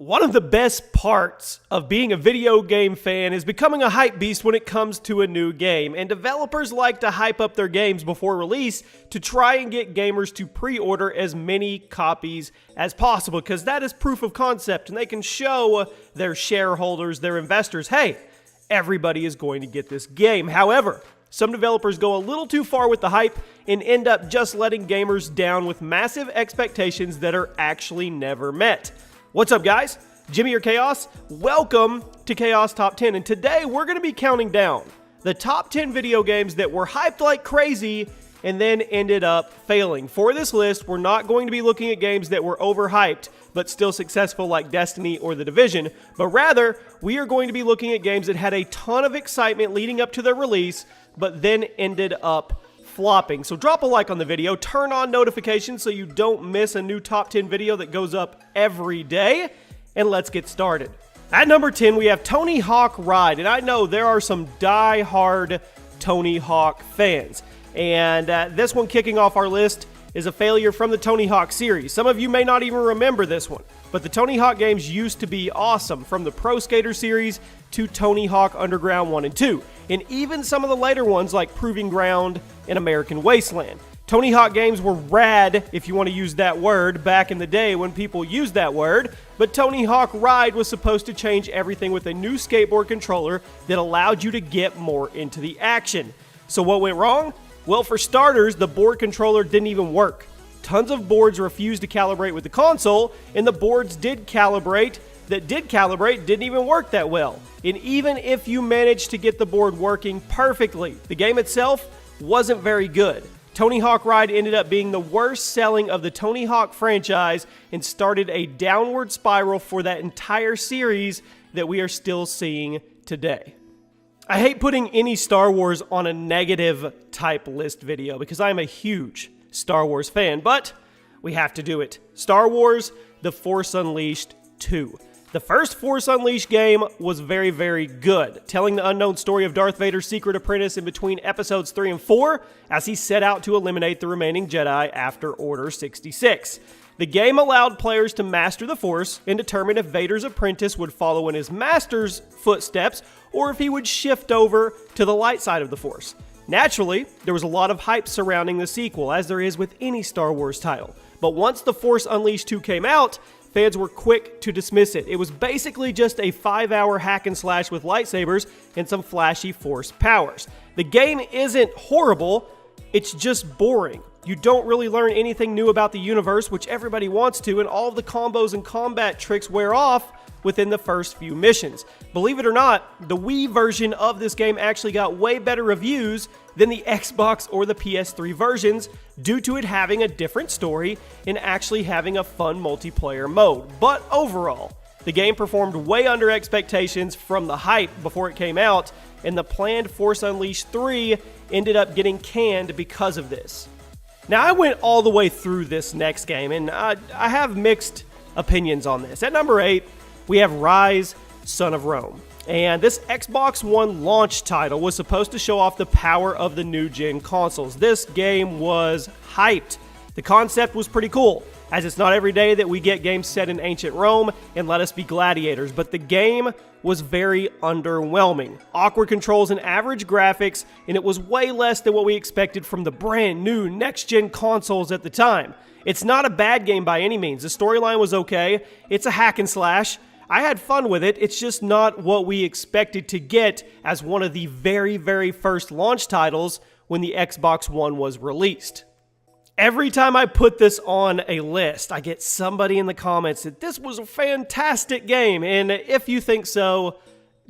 One of the best parts of being a video game fan is becoming a hype beast when it comes to a new game, and developers like to hype up their games before release to try and get gamers to pre-order as many copies as possible, because that is proof of concept, and they can show their shareholders, their investors, hey, everybody is going to get this game. However, some developers go a little too far with the hype and end up just letting gamers down with massive expectations that are actually never met. What's up, guys? Jimmy or Chaos? Welcome to Chaos Top 10, and today we're going to be counting down the top 10 video games that were hyped like crazy and then ended up failing. For this list, we're not going to be looking at games that were overhyped but still successful like Destiny or The Division, but rather, we are going to be looking at games that had a ton of excitement leading up to their release, but then ended up flopping. So drop a like on the video, turn on notifications so you don't miss a new top 10 video that goes up every day, and let's get started. At number 10, we have Tony Hawk Ride, and I know there are some die-hard Tony Hawk fans, and this one kicking off our list is a failure from the Tony Hawk series. Some of you may not even remember this one, but the Tony Hawk games used to be awesome, from the Pro Skater series to Tony Hawk Underground 1 and 2, and even some of the later ones like Proving Ground and American Wasteland. Tony Hawk games were rad, if you want to use that word, back in the day when people used that word, but Tony Hawk Ride was supposed to change everything with a new skateboard controller that allowed you to get more into the action. So what went wrong? Well, for starters, the board controller didn't even work. Tons of boards refused to calibrate with the console, and the boards didn't calibrate didn't even work that well. And even if you managed to get the board working perfectly, the game itself wasn't very good. Tony Hawk Ride ended up being the worst selling of the Tony Hawk franchise and started a downward spiral for that entire series that we are still seeing today. I hate putting any Star Wars on a negative type list video because I'm a huge Star Wars fan, but we have to do it. Star Wars: The Force Unleashed 2. The first Force Unleashed game was very, very good, telling the unknown story of Darth Vader's secret apprentice in between episodes 3 and 4 as he set out to eliminate the remaining Jedi after Order 66. The game allowed players to master the Force and determine if Vader's apprentice would follow in his master's footsteps or if he would shift over to the light side of the Force. Naturally, there was a lot of hype surrounding the sequel, as there is with any Star Wars title. But once The Force Unleashed 2 came out, fans were quick to dismiss it. It was basically just a 5-hour hack and slash with lightsabers and some flashy Force powers. The game isn't horrible, it's just boring. You don't really learn anything new about the universe, which everybody wants to, and all of the combos and combat tricks wear off within the first few missions. Believe it or not, the Wii version of this game actually got way better reviews than the Xbox or the PS3 versions due to it having a different story and actually having a fun multiplayer mode. But overall, the game performed way under expectations from the hype before it came out, and the planned Force Unleashed 3 ended up getting canned because of this. Now, I went all the way through this next game, and I have mixed opinions on this. At number 8, we have RYSE: Son of Rome. And this Xbox One launch title was supposed to show off the power of the new-gen consoles. This game was hyped. The concept was pretty cool, as it's not every day that we get games set in ancient Rome and let us be gladiators, but the game was very underwhelming. Awkward controls and average graphics, and it was way less than what we expected from the brand new next-gen consoles at the time. It's not a bad game by any means. The storyline was okay. It's a hack and slash. I had fun with it. It's just not what we expected to get as one of the very, very first launch titles when the Xbox One was released. Every time I put this on a list, I get somebody in the comments that this was a fantastic game, and if you think so,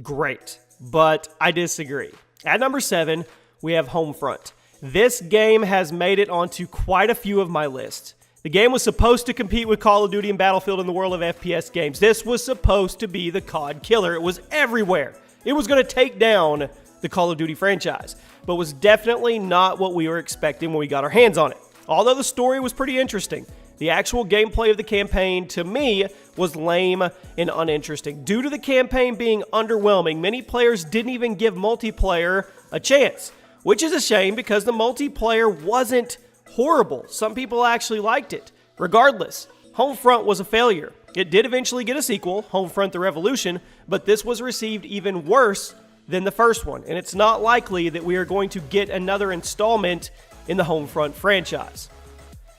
great. But I disagree. At number 7, we have HOMEFRONT. This game has made it onto quite a few of my lists. The game was supposed to compete with Call of Duty and Battlefield in the world of FPS games. This was supposed to be the COD killer. It was everywhere. It was going to take down the Call of Duty franchise, but was definitely not what we were expecting when we got our hands on it. Although the story was pretty interesting, the actual gameplay of the campaign, to me, was lame and uninteresting. Due to the campaign being underwhelming, many players didn't even give multiplayer a chance, which is a shame because the multiplayer wasn't horrible. Some people actually liked it. Regardless, HOMEFRONT was a failure. It did eventually get a sequel, HOMEFRONT: The Revolution, but this was received even worse than the first one, and it's not likely that we are going to get another installment in the HOMEFRONT franchise.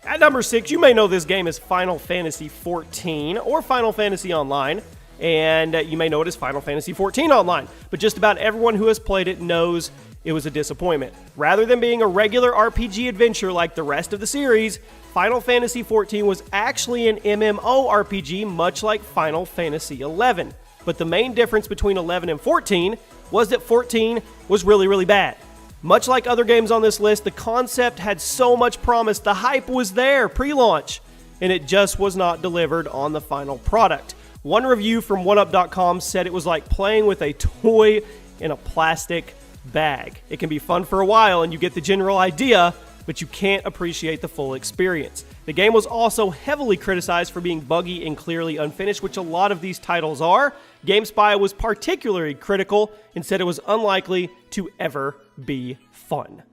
At number 6, you may know this game as Final Fantasy XIV or Final Fantasy Online, and you may know it as Final Fantasy XIV Online, but just about everyone who has played it knows it was a disappointment. Rather than being a regular RPG adventure like the rest of the series, Final Fantasy XIV was actually an MMORPG much like Final Fantasy XI. But the main difference between 11 and 14 was that 14 was really, really bad. Much like other games on this list, the concept had so much promise, the hype was there pre-launch, and it just was not delivered on the final product. One review from oneup.com said it was like playing with a toy in a plastic bag. It can be fun for a while and you get the general idea, but you can't appreciate the full experience. The game was also heavily criticized for being buggy and clearly unfinished, which a lot of these titles are. GameSpy was particularly critical and said it was unlikely to ever be fun.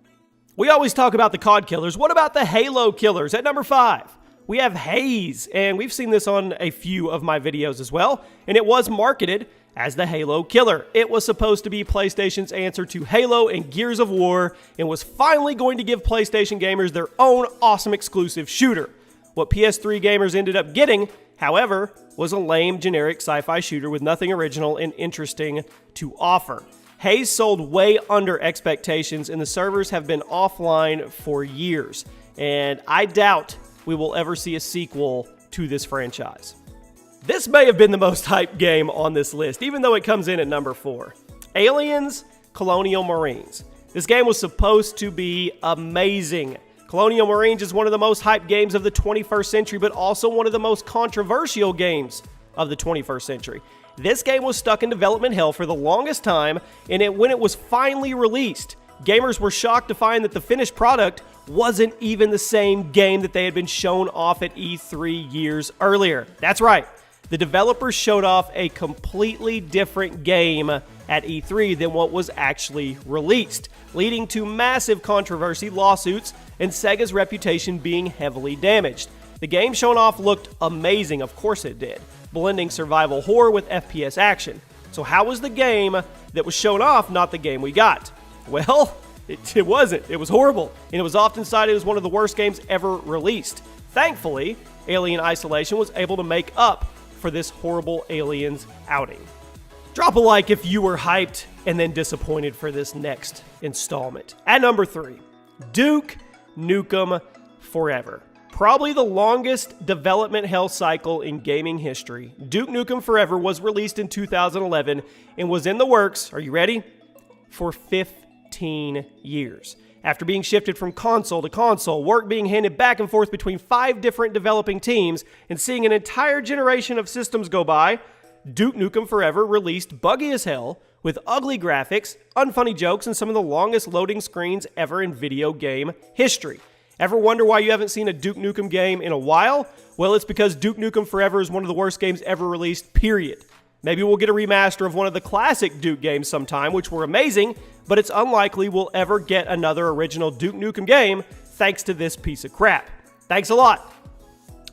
We always talk about the COD killers. What about the Halo killers? At number 5, we have Haze, and we've seen this on a few of my videos as well, and it was marketed as the Halo killer. It was supposed to be PlayStation's answer to Halo and Gears of War, and was finally going to give PlayStation gamers their own awesome exclusive shooter. What PS3 gamers ended up getting, however, was a lame generic sci-fi shooter with nothing original and interesting to offer. Haze sold way under expectations, and the servers have been offline for years, and I doubt we will ever see a sequel to this franchise. This may have been the most hyped game on this list, even though it comes in at number 4. Aliens, Colonial Marines. This game was supposed to be amazing. Colonial Marines is one of the most hyped games of the 21st century, but also one of the most controversial games of the 21st century. This game was stuck in development hell for the longest time, and when it was finally released, gamers were shocked to find that the finished product wasn't even the same game that they had been shown off at E3 years earlier. That's right. The developers showed off a completely different game at E3 than what was actually released, leading to massive controversy, lawsuits, and Sega's reputation being heavily damaged. The game shown off looked amazing, of course it did, blending survival horror with FPS action. So how was the game that was shown off not the game we got? Well, it wasn't. It was horrible, and it was often cited as one of the worst games ever released. Thankfully, Alien Isolation was able to make up for this horrible Aliens outing. Drop a like if you were hyped and then disappointed for this next installment. At number 3, Duke Nukem Forever. Probably the longest development hell cycle in gaming history. Duke Nukem Forever was released in 2011 and was in the works, are you ready? For 15 years. After being shifted from console to console, work being handed back and forth between 5 different developing teams, and seeing an entire generation of systems go by, Duke Nukem Forever released buggy as hell, with ugly graphics, unfunny jokes, and some of the longest loading screens ever in video game history. Ever wonder why you haven't seen a Duke Nukem game in a while? Well, it's because Duke Nukem Forever is one of the worst games ever released, period. Maybe we'll get a remaster of one of the classic Duke games sometime, which were amazing, but it's unlikely we'll ever get another original Duke Nukem game thanks to this piece of crap. Thanks a lot.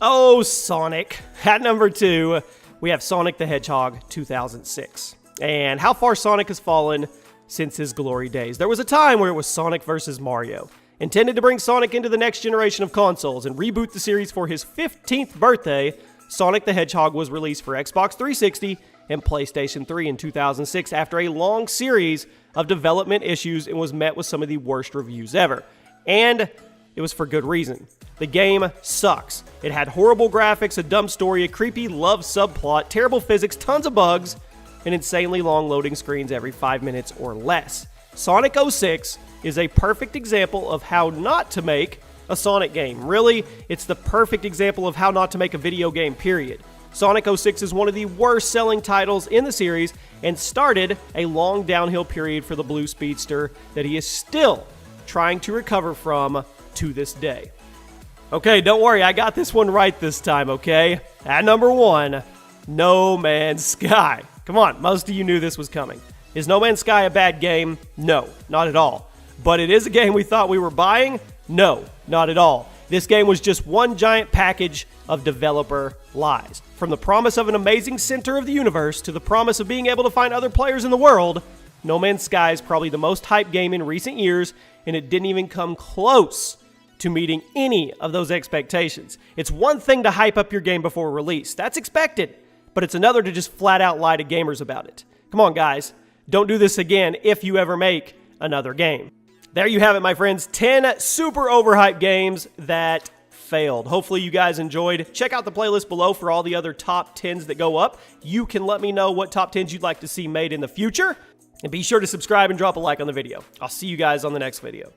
Oh, Sonic. At number 2, we have Sonic the Hedgehog 2006. And how far Sonic has fallen since his glory days. There was a time where it was Sonic versus Mario. Intended to bring Sonic into the next generation of consoles and reboot the series for his 15th birthday, Sonic the Hedgehog was released for Xbox 360 and PlayStation 3 in 2006 after a long series of development issues and was met with some of the worst reviews ever. And it was for good reason. The game sucks. It had horrible graphics, a dumb story, a creepy love subplot, terrible physics, tons of bugs, and insanely long loading screens every 5 minutes or less. Sonic 06 is a perfect example of how not to make a Sonic game. Really, it's the perfect example of how not to make a video game, period. Sonic 06 is one of the worst selling titles in the series and started a long downhill period for the Blue Speedster that he is still trying to recover from to this day. Okay, don't worry, I got this one right this time, okay? At number 1, No Man's Sky. Come on, most of you knew this was coming. Is No Man's Sky a bad game? No, not at all. But it is a game we thought we were buying? No, not at all. This game was just one giant package of developer lies. From the promise of an amazing center of the universe to the promise of being able to find other players in the world, No Man's Sky is probably the most hyped game in recent years, and it didn't even come close to meeting any of those expectations. It's one thing to hype up your game before release. That's expected, but it's another to just flat out lie to gamers about it. Come on, guys. Don't do this again if you ever make another game. There you have it, my friends. 10 super overhyped games that failed. Hopefully you guys enjoyed. Check out the playlist below for all the other top 10s that go up. You can let me know what top 10s you'd like to see made in the future. And be sure to subscribe and drop a like on the video. I'll see you guys on the next video.